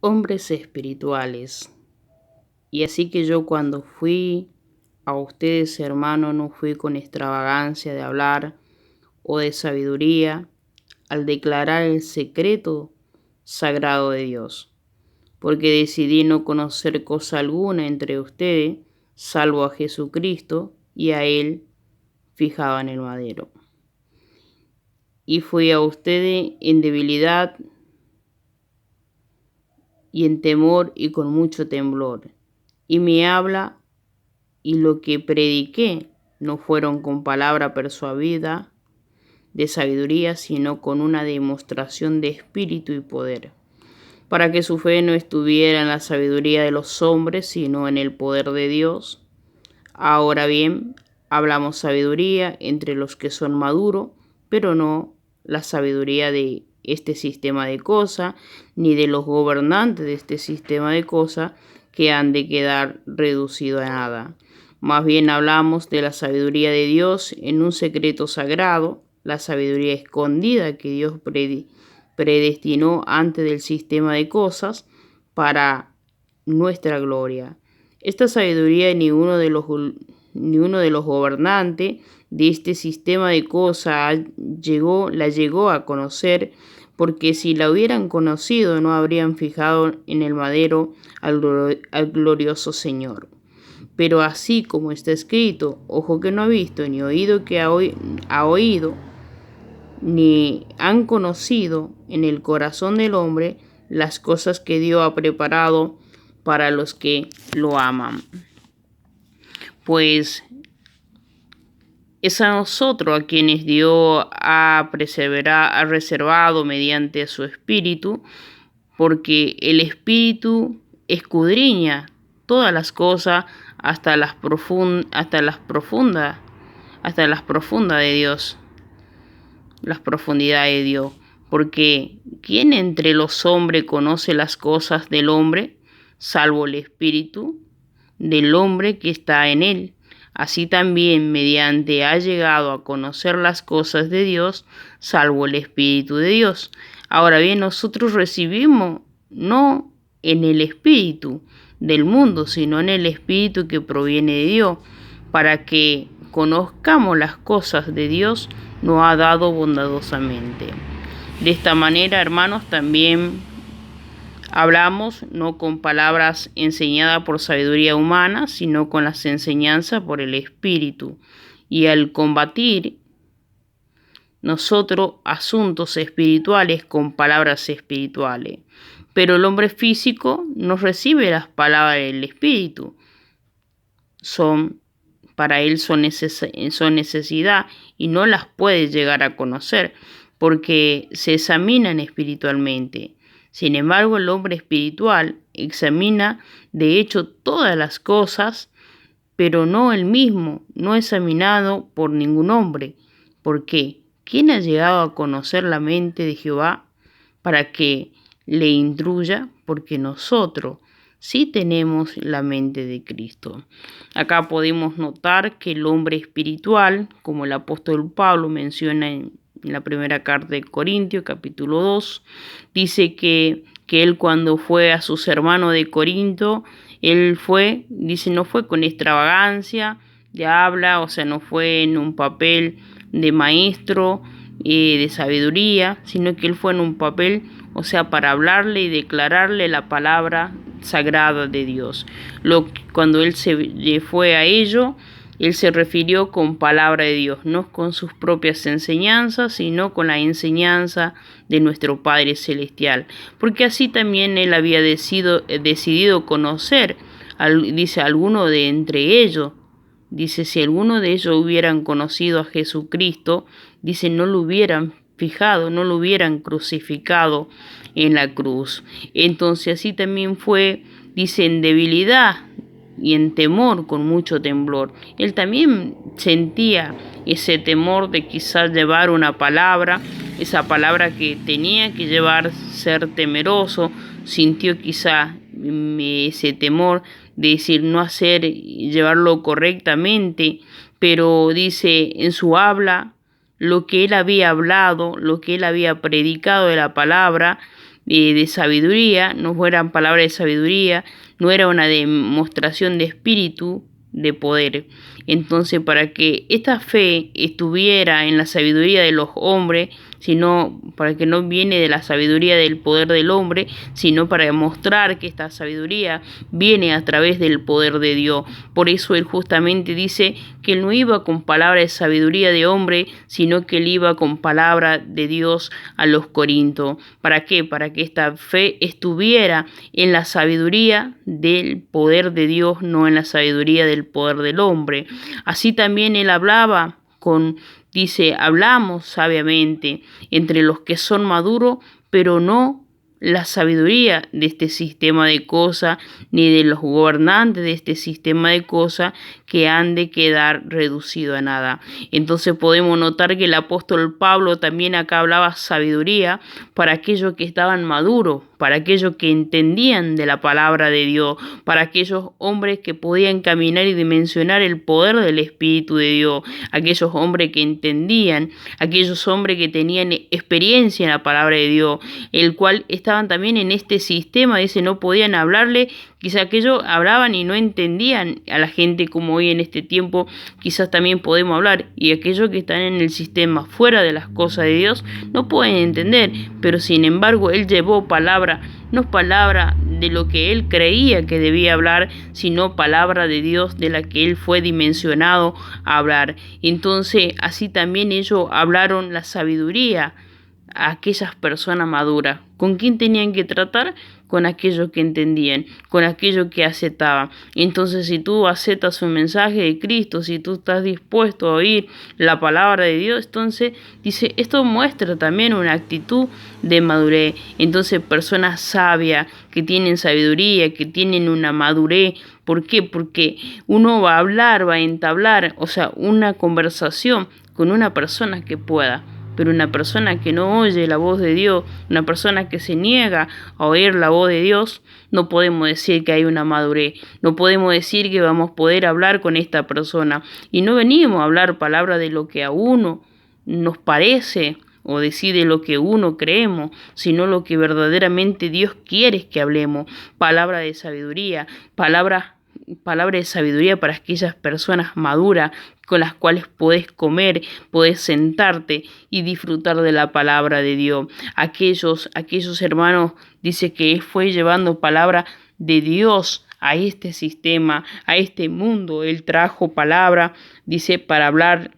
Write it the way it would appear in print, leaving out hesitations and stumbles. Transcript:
Hombres espirituales. Y así que yo cuando fui a ustedes, hermano, no fui con extravagancia de hablar o de sabiduría al declarar el secreto sagrado de Dios, porque decidí no conocer cosa alguna entre ustedes, salvo a Jesucristo y a Él fijado en el madero. Y fui a ustedes en debilidad y en temor y con mucho temblor. Y mi habla y lo que prediqué no fueron con palabra persuadida de sabiduría, sino con una demostración de espíritu y poder, para que su fe no estuviera en la sabiduría de los hombres, sino en el poder de Dios. Ahora bien, hablamos sabiduría entre los que son maduros, pero no la sabiduría de este sistema de cosas, ni de los gobernantes de este sistema de cosas, que han de quedar reducido a nada. Más bien hablamos de la sabiduría de Dios en un secreto sagrado, la sabiduría escondida que Dios predestinó antes del sistema de cosas para nuestra gloria. Esta sabiduría ni uno de los gobernantes de este sistema de cosas la llegó a conocer, porque si la hubieran conocido no habrían fijado en el madero al glorioso Señor. Pero así como está escrito, ojo que no ha visto, ni oído que ha oído, ni han conocido en el corazón del hombre las cosas que Dios ha preparado para los que lo aman. Pues es a nosotros a quienes Dios ha reservado mediante su Espíritu, porque el Espíritu escudriña todas las cosas hasta las profundas de Dios, las profundidades de Dios. Porque ¿quién entre los hombres conoce las cosas del hombre, salvo el Espíritu del hombre que está en él? Así también mediante ha llegado a conocer las cosas de Dios, salvo el Espíritu de Dios. Ahora bien, nosotros recibimos no en el Espíritu del mundo, sino en el Espíritu que proviene de Dios, para que conozcamos las cosas de Dios, nos ha dado bondadosamente. De esta manera, hermanos, también hablamos no con palabras enseñadas por sabiduría humana, sino con las enseñanzas por el Espíritu. Y al combatir nosotros asuntos espirituales con palabras espirituales. Pero el hombre físico no recibe las palabras del Espíritu. Para él son necesidad y no las puede llegar a conocer porque se examinan espiritualmente. Sin embargo, el hombre espiritual examina de hecho todas las cosas, pero no él mismo, no examinado por ningún hombre. ¿Por qué? ¿Quién ha llegado a conocer la mente de Jehová para que le instruya? Porque nosotros sí tenemos la mente de Cristo. Acá podemos notar que el hombre espiritual, como el apóstol Pablo menciona en la primera carta de Corintios, capítulo 2, dice que él cuando fue a sus hermanos de Corinto, dice, no fue con extravagancia de habla, o sea, no fue en un papel de maestro de sabiduría, sino que él fue en un papel, o sea, para hablarle y declararle la palabra sagrada de Dios. Cuando él se fue a ello, él se refirió con palabra de Dios, no con sus propias enseñanzas, sino con la enseñanza de nuestro Padre Celestial. Porque así también él había decidido conocer, dice, alguno de entre ellos. Dice, si alguno de ellos hubieran conocido a Jesucristo, dice, no lo hubieran fijado, no lo hubieran crucificado en la cruz. Entonces así también fue, dice, en debilidad y en temor, con mucho temblor. Él también sentía ese temor de quizás llevar una palabra, esa palabra que tenía que llevar, ser temeroso, sintió quizás ese temor de decir no hacer, llevarlo correctamente, pero dice en su habla, lo que él había hablado, lo que él había predicado de la palabra, de sabiduría, no eran palabras de sabiduría, no era una demostración de espíritu, de poder. Entonces, para que esta fe estuviera en la sabiduría de los hombres, sino para que no viene de la sabiduría del poder del hombre, sino para demostrar que esta sabiduría viene a través del poder de Dios. Por eso él justamente dice que él no iba con palabra de sabiduría de hombre, sino que él iba con palabra de Dios a los Corintios. ¿Para qué? Para que esta fe estuviera en la sabiduría del poder de Dios, no en la sabiduría del poder del hombre. Así también él hablaba dice, hablamos sabiamente entre los que son maduros, pero no la sabiduría de este sistema de cosas, ni de los gobernantes de este sistema de cosas que han de quedar reducido a nada. Entonces podemos notar que el apóstol Pablo también acá hablaba sabiduría para aquellos que estaban maduros, para aquellos que entendían de la palabra de Dios, para aquellos hombres que podían caminar y dimensionar el poder del Espíritu de Dios, aquellos hombres que entendían, aquellos hombres que tenían experiencia en la palabra de Dios, el cual estaban también en este sistema, dice, no podían hablarle, quizá aquellos hablaban y no entendían a la gente como hoy en este tiempo, quizás también podemos hablar, y aquellos que están en el sistema fuera de las cosas de Dios no pueden entender, pero sin embargo él llevó palabra, no palabra de lo que él creía que debía hablar, sino palabra de Dios de la que él fue dimensionado a hablar. Entonces así también ellos hablaron la sabiduría a aquellas personas maduras. ¿Con quién tenían que tratar? Con aquellos que entendían, con aquellos que aceptaban. Entonces, si tú aceptas un mensaje de Cristo, si tú estás dispuesto a oír la palabra de Dios, entonces dice, esto muestra también una actitud de madurez. Entonces, personas sabias, que tienen sabiduría, que tienen una madurez. ¿Por qué? Porque uno va a hablar, va a entablar, o sea, una conversación con una persona que pueda. Pero una persona que no oye la voz de Dios, una persona que se niega a oír la voz de Dios, no podemos decir que hay una madurez, no podemos decir que vamos a poder hablar con esta persona. Y no venimos a hablar palabras de lo que a uno nos parece o decide lo que uno creemos, sino lo que verdaderamente Dios quiere que hablemos. Palabra de sabiduría, palabra de sabiduría para aquellas personas maduras con las cuales podés comer, podés sentarte y disfrutar de la palabra de Dios. Aquellos hermanos, dice que fue llevando palabra de Dios a este sistema, a este mundo. Él trajo palabra, dice, para hablar